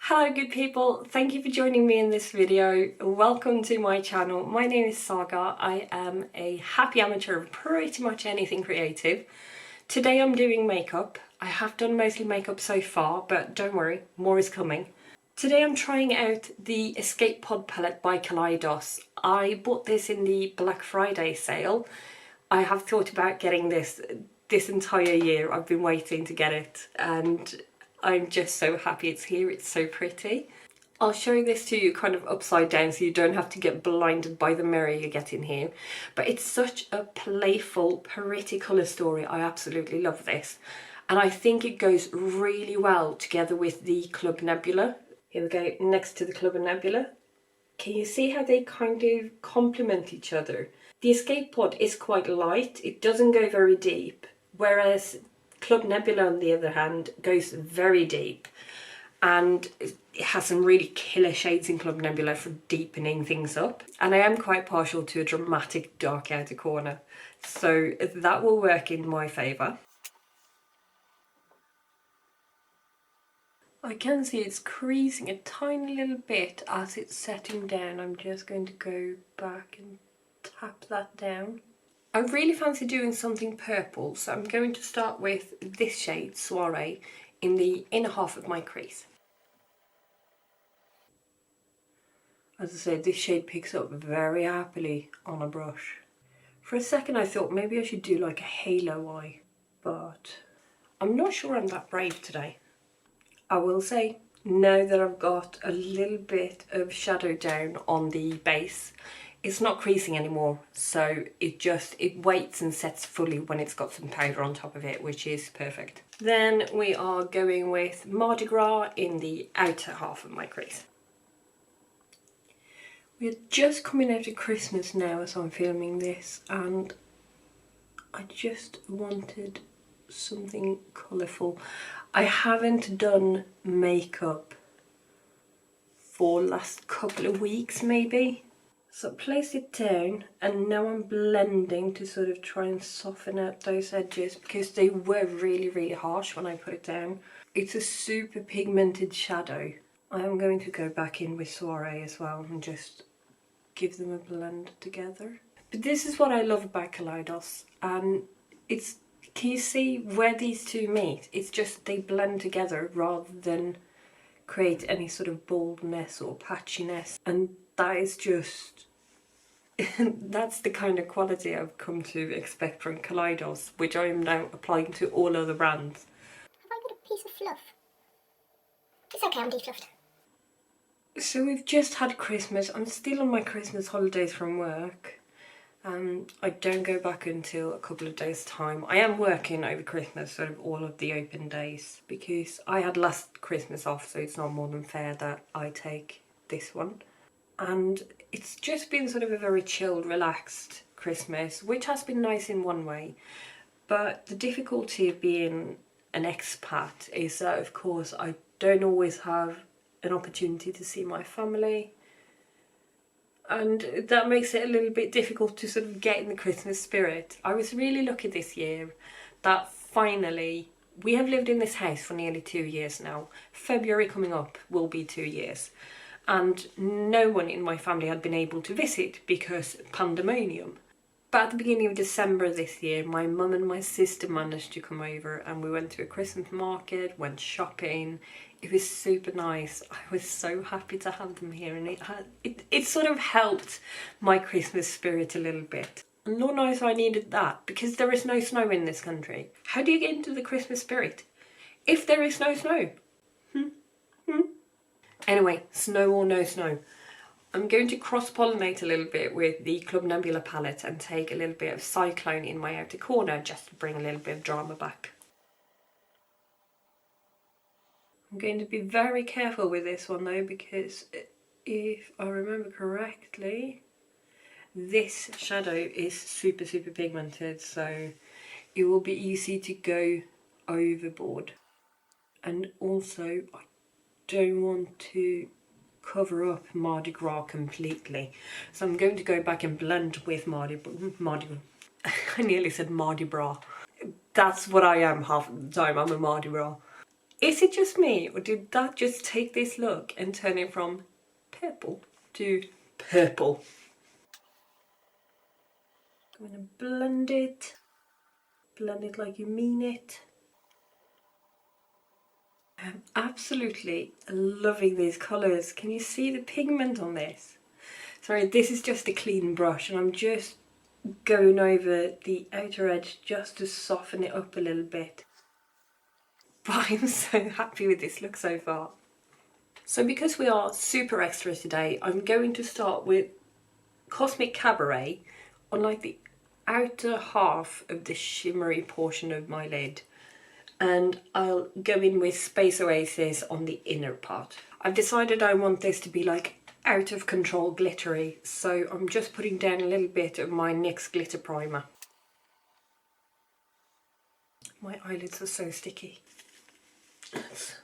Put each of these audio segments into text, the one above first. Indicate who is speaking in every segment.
Speaker 1: Hello good people, thank you for joining me in this video. Welcome to my channel. My name is Saga. I am a happy amateur of pretty much anything creative. Today I'm doing makeup. I have done mostly makeup so far, but don't worry, more is coming. Today I'm trying out the Escape Pod palette by Kaleidos. I bought this in the Black Friday sale. I have thought about getting this entire year. I've been waiting to get it and I'm just so happy it's here. It's so pretty. I'll show this to you kind of upside down so you don't have to get blinded by the mirror you get in here. But it's such a playful, pretty colour story. I absolutely love this. And I think it goes really well together with the Club Nebula. Here we go, next to the Club Nebula. Can you see how they kind of complement each other? The Escape Pod is quite light. It doesn't go very deep. Whereas Club Nebula, on the other hand, goes very deep, and it has some really killer shades in Club Nebula for deepening things up. And I am quite partial to a dramatic dark outer corner, so that will work in my favour. I can see it's creasing a tiny little bit as it's setting down. I'm just going to go back and tap that down. I really fancy doing something purple, so I'm going to start with this shade, Soiree, in the inner half of my crease. As I say, this shade picks up very happily on a brush. For a second I thought maybe I should do like a halo eye, but I'm not sure I'm that brave today. I will say, now that I've got a little bit of shadow down on the base, it's not creasing anymore, so it waits and sets fully when it's got some powder on top of it, which is perfect. Then we are going with Mardi Gras in the outer half of my crease. We're just coming out of Christmas now as I'm filming this, and I just wanted something colourful. I haven't done makeup for the last couple of weeks maybe. So place it down, and now I'm blending to sort of try and soften out those edges because they were really harsh when I put it down. It's a super pigmented shadow. I am going to go back in with Soiree as well and just give them a blend together. But this is what I love about Kaleidos, and can you see where these two meet? It's just they blend together rather than create any sort of boldness or patchiness, and that is just that's the kind of quality I've come to expect from Kaleidos, which I am now applying to all other brands.
Speaker 2: Have I got a piece of fluff? It's okay, I'm defluffed.
Speaker 1: So we've just had Christmas. I'm still on my Christmas holidays from work. I don't go back until a couple of days' time. I am working over Christmas, sort of all of the open days, because I had last Christmas off, so it's not more than fair that I take this one. And it's just been sort of a very chilled, relaxed Christmas, which has been nice in one way. But the difficulty of being an expat is that, of course, I don't always have an opportunity to see my family. And that makes it a little bit difficult to sort of get in the Christmas spirit. I was really lucky this year that finally, we have lived in this house for nearly 2 years now. February coming up will be 2 years. And no one in my family had been able to visit because pandemonium. But at the beginning of December this year, my mum and my sister managed to come over, and we went to a Christmas market, went shopping. It was super nice. I was so happy to have them here, and it sort of helped my Christmas spirit a little bit. And Lord knows I needed that, because there is no snow in this country. How do you get into the Christmas spirit if there is no snow? Anyway, snow or no snow, I'm going to cross-pollinate a little bit with the Club Nebula palette and take a little bit of Cyclone in my outer corner just to bring a little bit of drama back. I'm going to be very careful with this one though, because if I remember correctly, this shadow is super pigmented, so it will be easy to go overboard. And also, I don't want to cover up Mardi Gras completely, so I'm going to go back and blend with Mardi I nearly said Mardi Gras. That's what I am half of the time. I'm a Mardi Gras. Is it just me, or did that just take this look and turn it from purple to purple? I'm gonna blend it like you mean it. I'm absolutely loving these colours. Can you see the pigment on this? Sorry, this is just a clean brush and I'm just going over the outer edge just to soften it up a little bit. But I'm so happy with this look so far. So because we are super extra today, I'm going to start with Cosmic Cabaret on like the outer half of the shimmery portion of my lid. And I'll go in with Space Oasis on the inner part. I've decided I want this to be like out of control glittery, so I'm just putting down a little bit of my NYX glitter primer. My eyelids are so sticky. Let's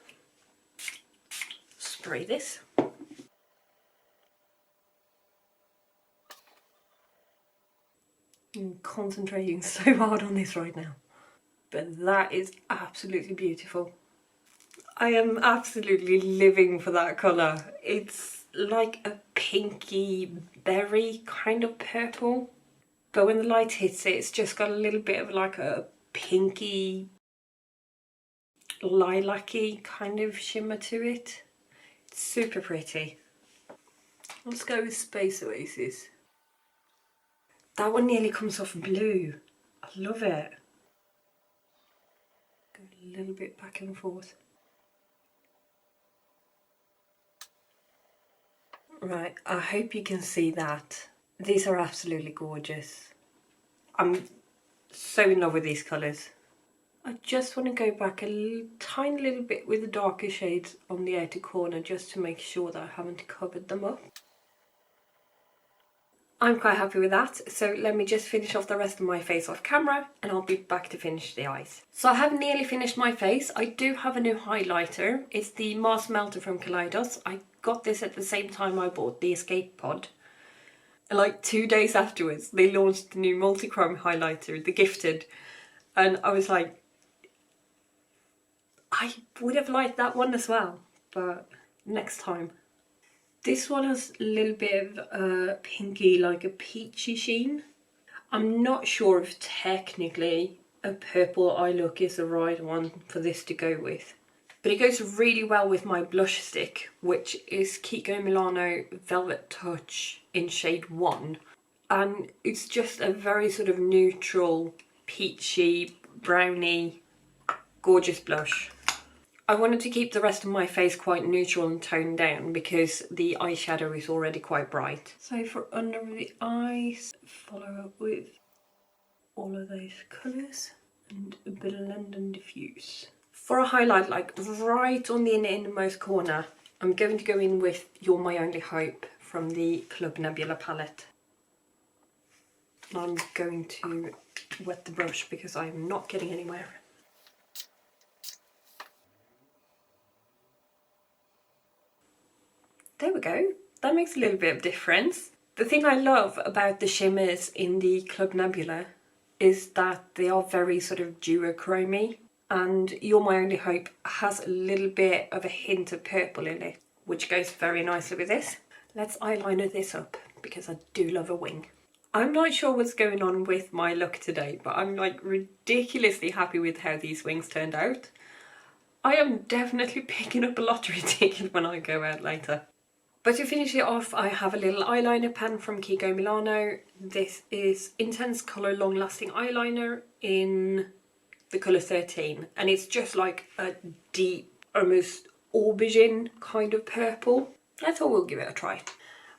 Speaker 1: spray this. I'm concentrating so hard on this right now. But that is absolutely beautiful. I am absolutely living for that colour. It's like a pinky berry kind of purple. But when the light hits it, it's just got a little bit of like a pinky, lilac-y kind of shimmer to it. It's super pretty. Let's go with Space Oasis. That one nearly comes off blue. I love it. Go a little bit back and forth. Right, I hope you can see that. These are absolutely gorgeous. I'm so in love with these colours. I just want to go back a tiny little bit with the darker shades on the outer corner just to make sure that I haven't covered them up. I'm quite happy with that, so let me just finish off the rest of my face off camera and I'll be back to finish the eyes. So I have nearly finished my face. I do have a new highlighter. It's the Mask Melter from Kaleidos. I got this at the same time I bought the Escape Pod. And like 2 days afterwards, they launched the new multi-chrome highlighter, the Gifted. And I was like, I would have liked that one as well, but next time. This one has a little bit of pinky, like a peachy sheen. I'm not sure if technically a purple eye look is the right one for this to go with. But it goes really well with my blush stick, which is Kiko Milano Velvet Touch in shade 1. And it's just a very sort of neutral, peachy, browny, gorgeous blush. I wanted to keep the rest of my face quite neutral and toned down because the eyeshadow is already quite bright. So for under the eyes, follow up with all of those colours and blend and diffuse. For a highlight, like right on the innermost corner, I'm going to go in with You're My Only Hope from the Club Nebula palette. I'm going to wet the brush because I'm not getting anywhere. There we go. That makes a little bit of difference. The thing I love about the shimmers in the Club Nebula is that they are very sort of duochromy, and You're My Only Hope has a little bit of a hint of purple in it, which goes very nicely with this. Let's eyeliner this up because I do love a wing. I'm not sure what's going on with my look today, but I'm like ridiculously happy with how these wings turned out. I am definitely picking up a lottery ticket when I go out later. But to finish it off, I have a little eyeliner pen from Kiko Milano. This is Intense Colour Long Lasting Eyeliner in the colour 13. And it's just like a deep, almost aubergine kind of purple. I thought we'll give it a try.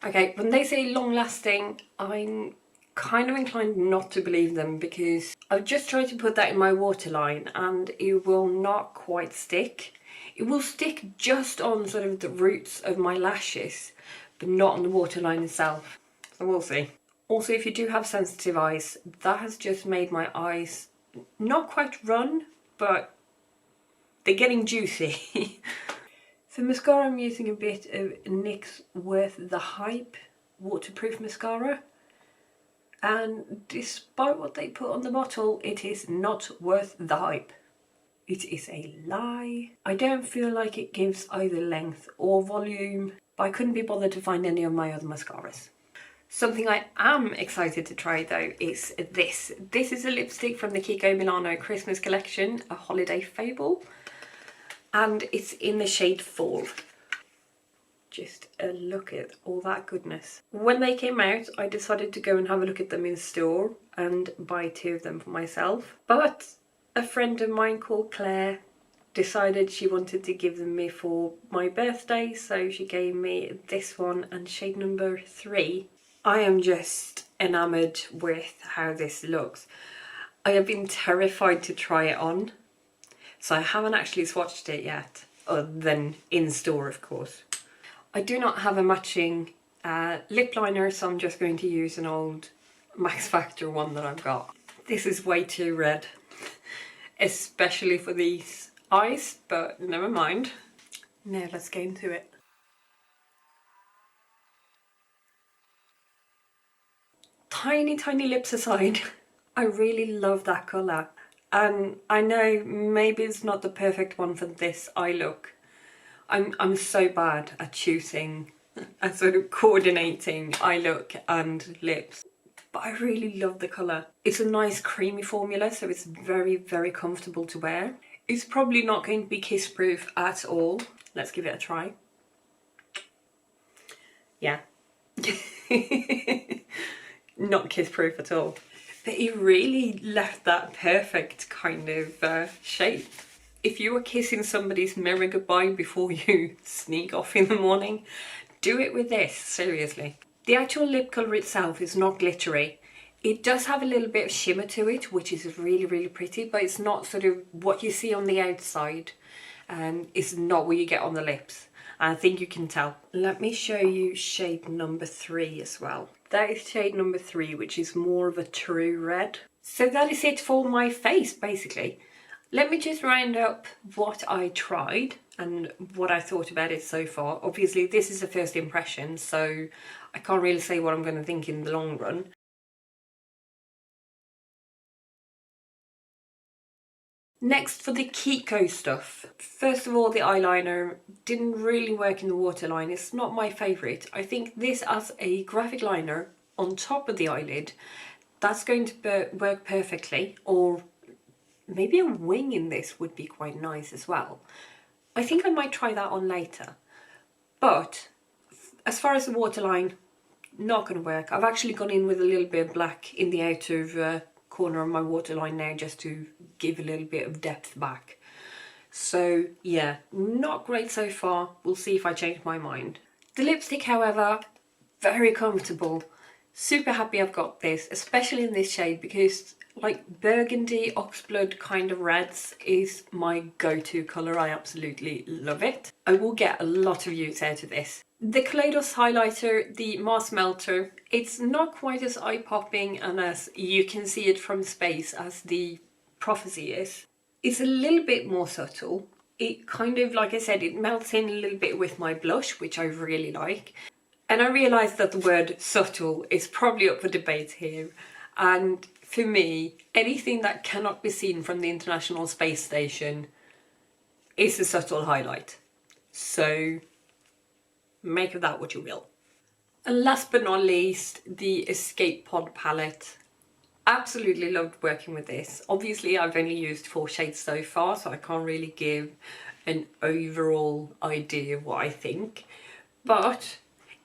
Speaker 1: Okay, when they say long lasting, I'm kind of inclined not to believe them because I've just tried to put that in my waterline and it will not quite stick. It will stick just on sort of the roots of my lashes, but not on the waterline itself. So we'll see. Also, if you do have sensitive eyes, that has just made my eyes not quite run, but they're getting juicy. For mascara, I'm using a bit of NYX Worth the Hype waterproof mascara. And despite what they put on the bottle, it is not worth the hype. It is a lie. I don't feel like it gives either length or volume, but I couldn't be bothered to find any of my other mascaras. Something I am excited to try though is this. This is a lipstick from the Kiko Milano Christmas collection, a holiday fable, and it's in the shade Fall. Just a look at all that goodness. When they came out, I decided to go and have a look at them in store and buy 2 of them for myself, but a friend of mine called Claire decided she wanted to give them me for my birthday, so she gave me this one and shade number 3. I am just enamoured with how this looks. I have been terrified to try it on, so I haven't actually swatched it yet, other than in store of course. I do not have a matching lip liner, so I'm just going to use an old Max Factor one that I've got. This is way too red, especially for these eyes, but never mind. Now let's get into it. Tiny, tiny lips aside, I really love that colour. And I know maybe it's not the perfect one for this eye look. I'm so bad at choosing and sort of coordinating eye look and lips, but I really love the colour. It's a nice creamy formula, so it's very, very comfortable to wear. It's probably not going to be kiss proof at all. Let's give it a try. Yeah. Not kiss proof at all. But it really left that perfect kind of shape. If you were kissing somebody's mirror goodbye before you sneak off in the morning, do it with this, seriously. The actual lip colour itself is not glittery. It does have a little bit of shimmer to it, which is really, really pretty, but it's not sort of what you see on the outside. It's not what you get on the lips. I think you can tell. Let me show you shade number 3 as well. That is shade number 3, which is more of a true red. So that is it for my face, basically. Let me just round up what I tried and what I thought about it so far. Obviously, this is a first impression, so I can't really say what I'm going to think in the long run. Next, for the Kiko stuff. First of all, the eyeliner didn't really work in the waterline. It's not my favourite. I think this as a graphic liner on top of the eyelid, that's going to work perfectly, or maybe a wing in this would be quite nice as well. I think I might try that on later. But as far as the waterline, not going to work. I've actually gone in with a little bit of black in the outer corner of my waterline now, just to give a little bit of depth back. So yeah, not great so far. We'll see if I change my mind. The lipstick, however, very comfortable. Super happy I've got this, especially in this shade, because like burgundy, oxblood kind of reds is my go-to colour. I absolutely love it. I will get a lot of use out of this. The Kaleidos highlighter, the Mars Melter, it's not quite as eye-popping and as you can see it from space as the Prophecy is. It's a little bit more subtle. It kind of, like I said, it melts in a little bit with my blush, which I really like. And I realise that the word subtle is probably up for debate here. And for me, anything that cannot be seen from the International Space Station is a subtle highlight. So make of that what you will. And last but not least, the Escape Pod palette. Absolutely loved working with this. Obviously, I've only used 4 shades so far, so I can't really give an overall idea of what I think. But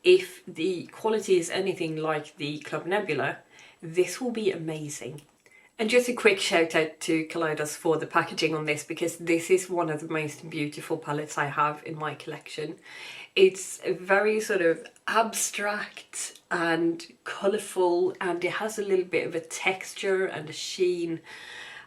Speaker 1: if the quality is anything like the Club Nebula, this will be amazing. And just a quick shout out to Kaleidos for the packaging on this, because this is one of the most beautiful palettes I have in my collection. It's very sort of abstract and colourful, and it has a little bit of a texture and a sheen,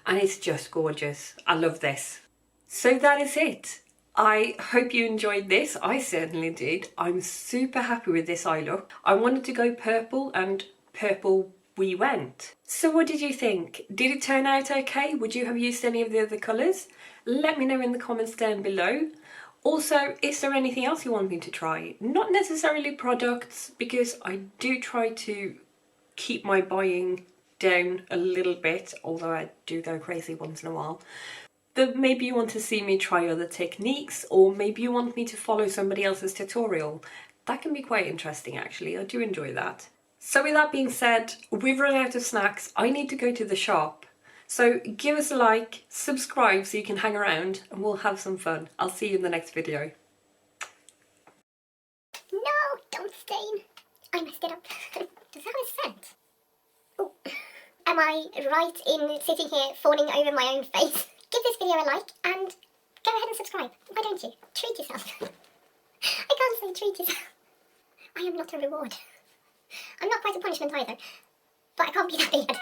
Speaker 1: and it's just gorgeous. I love this. So that is it. I hope you enjoyed this. I certainly did. I'm super happy with this eye look. I wanted to go purple, and purple we went. So what did you think? Did it turn out okay? Would you have used any of the other colours? Let me know in the comments down below. Also, is there anything else you want me to try? Not necessarily products, because I do try to keep my buying down a little bit, although I do go crazy once in a while. that maybe you want to see me try other techniques, or maybe you want me to follow somebody else's tutorial. That can be quite interesting actually, I do enjoy that. So with that being said, we've run out of snacks, I need to go to the shop. So give us a like, subscribe so you can hang around, and we'll have some fun. I'll see you in the next video.
Speaker 2: No, don't stain. I messed it up. Does that have a scent? Oh, am I right in sitting here fawning over my own face? Give this video a like and go ahead and subscribe. Why don't you? Treat yourself. I can't say treat yourself. I am not a reward. I'm not quite a punishment either, but I can't be that big.